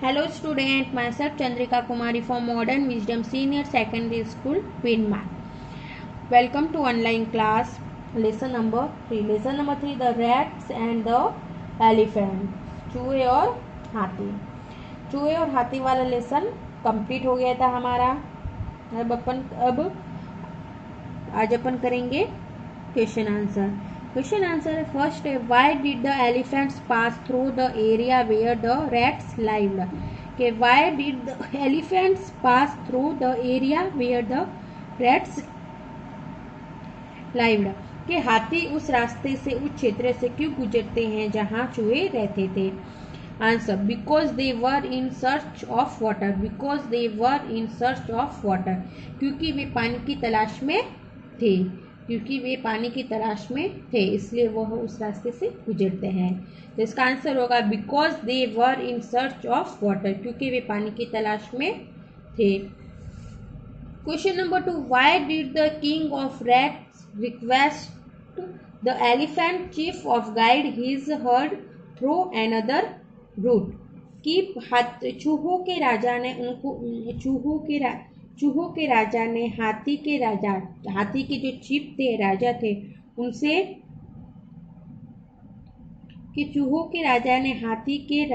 Hello student, myself Chandrika Kumari from Modern Wisdom Senior Secondary School, Winmark. Welcome to online class. Lesson number 3. Lesson number 3, the rats and the elephant. चूहे और हाथी. चूहे और हाथी वाला lesson complete हो गया था हमारा. अब आज अपन करेंगे क्वेश्चन आंसर. क्वेश्चन आंसर है फर्स्ट है why did the elephants pass through the area where the rats lived. के why did the elephants pass through the area where the rats lived. के हाथी उस रास्ते से उस क्षेत्र से क्यों गुजरते हैं जहां चूहे रहते थे. Answer because they were in search of water. Because they were in search of water, क्योंकि वे पानी की तलाश में थे. क्योंकि वे पानी की तलाश में थे इसलिए वह उस रास्ते से गुजरते हैं. तो इसका आंसर होगा because they were in search of water, क्योंकि वे पानी की तलाश में थे. Question number 2, why did the king of rats request the elephant chief of guide his heard through another root. कि चूहों के राजा ने उनको चूहों के राजा ने हाथी के जो चीफ थे, राजा थे, उनसे कि चूहों के राजा ने हाथी के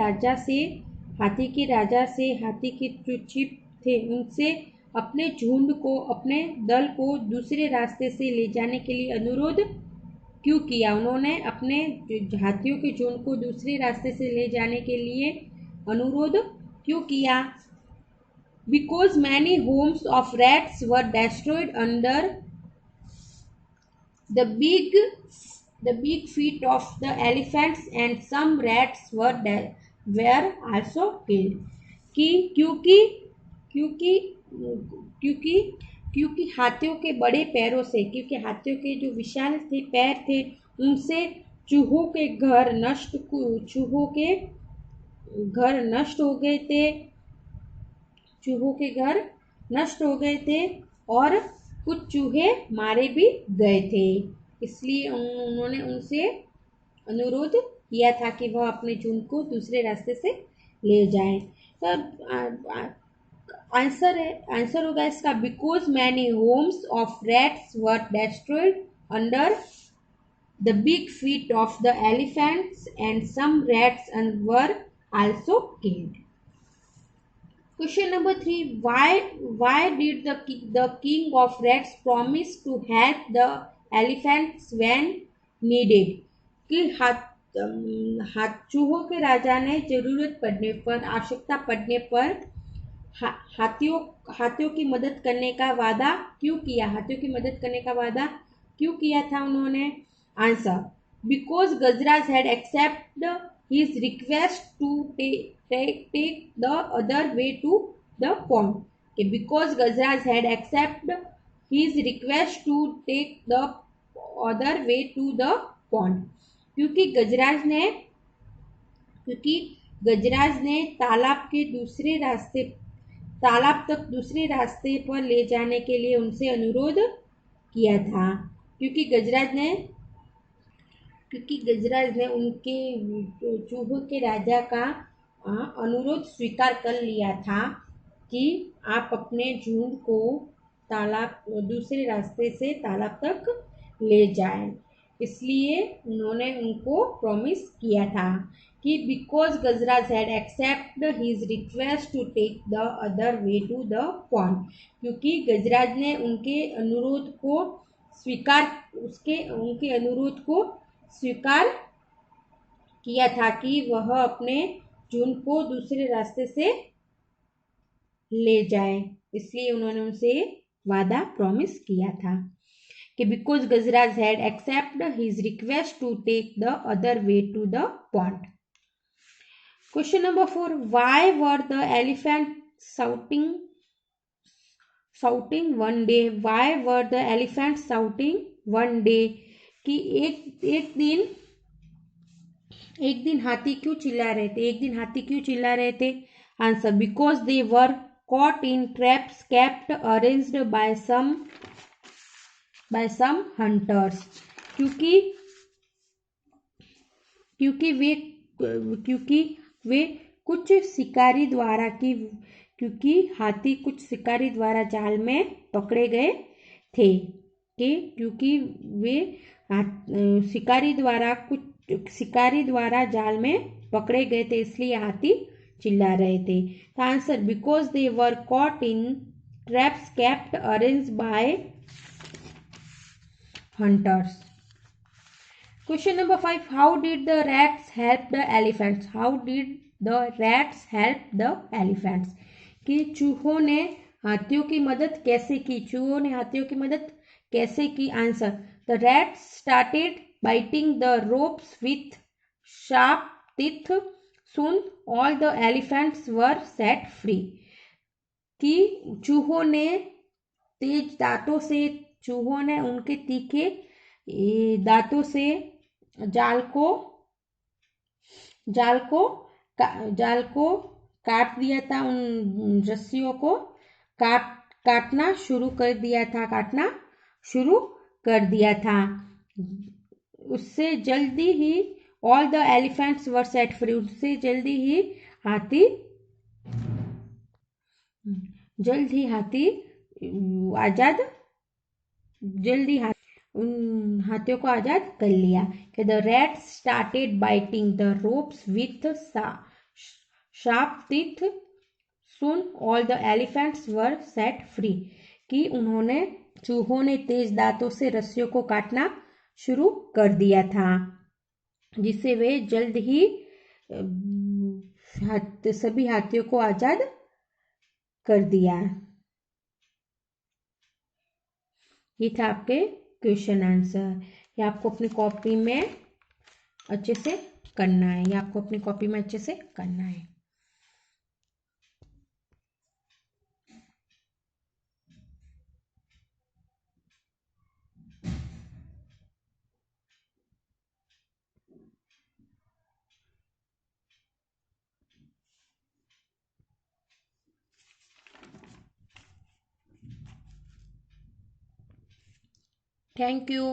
जो चीफ थे उनसे अपने झुंड को, अपने दल को दूसरे रास्ते से ले जाने के लिए अनुरोध क्यों किया. उन्होंने अपने हाथियों के झुंड को दूसरे रास्ते से ले जाने के लिए अनुरोध क्यों किया. Because many homes of rats were destroyed under the big feet of the elephants and some rats were also killed. कि क्योंकि हाथियों के बड़े पैरों से, क्योंकि हाथियों के जो विशाल पैर थे उनसे चूहों के घर नष्ट हो गए थे और कुछ चूहे मारे भी गए थे. इसलिए उन्होंने उनसे अनुरोध किया था कि वह अपने झुंड को दूसरे रास्ते से ले जाएं. तो आंसर होगा इसका because many homes of rats were destroyed under the big feet of the elephants and some rats were also killed. Question number 3, why did the king of rats promise to help the elephants when needed. कि चूहों के राजा ने जरूरत पड़ने पर, आवश्यकता पड़ने पर हाथियों की मदद करने का वादा क्यों किया. हाथियों की मदद करने का वादा क्यों किया था उन्होंने. Answer because Gajraj had accept his request to take the other way to the pond. Okay, because Gajraj had accepted his request to take the other way to the pond. क्योंकि गजराज ने तालाब तक दूसरे रास्ते पर ले जाने के लिए उनसे अनुरोध किया था. क्योंकि गजराज ने उनके चूहों के राजा का अनुरोध स्वीकार कर लिया था कि आप अपने झुंड को दूसरे रास्ते से तालाब तक ले जाएं. इसलिए उन्होंने उनको प्रॉमिस किया था कि because Gajraj had accept his request to take the other way to the pond. क्योंकि गजराज ने उनके अनुरोध को स्वीकार किया था कि वह अपने झुंड को दूसरे रास्ते से ले जाए. इसलिए उन्होंने उनसे वादा प्रॉमिस किया था कि because Gajraj had accept his request to take the other way to the pond. Question number 4, why were the elephant shouting one day. Why were the elephants shouting one day? कि एक दिन हाथी क्यों चिल्ला रहे थे. Answer because they were caught in traps kept arranged by some hunters. क्योंकि वे कुछ शिकारी द्वारा की क्योंकि हाथी कुछ शिकारी द्वारा जाल में पकड़े गए थे क्योंकि वे शिकारी द्वारा जाल में पकड़े गए थे इसलिए हाथी चिल्ला रहे थे। तो answer because they were caught in traps kept arrange by hunters. Question number 5. How did the rats help the elephants? How did the rats help the elephants? कि चूहों ने हाथियों की मदद कैसे की? चूहों ने हाथियों की मदद कैसे की? Answer The rats started biting the ropes with sharp teeth. Soon all the elephants were set free. कि चूहों ने तेज दांतों से चूहों ने उनके तीखे दांतों से जाल को काट दिया था। उन रस्सियों को काटना शुरू कर दिया था। उससे जल्दी ही all the elephants were set free. उससे जल्दी ही हाथी उन हाथियों को आजाद कर लिया। कि the rats started biting the ropes with sharp teeth soon all the elephants were set free. कि चूहों ने तेज दांतों से रस्सियों को काटना शुरू कर दिया था जिससे वे जल्द ही सभी हाथियों को आजाद कर दिया। ये था आपके क्वेश्चन आंसर। ये आपको अपनी कॉपी में अच्छे से करना है। Thank you.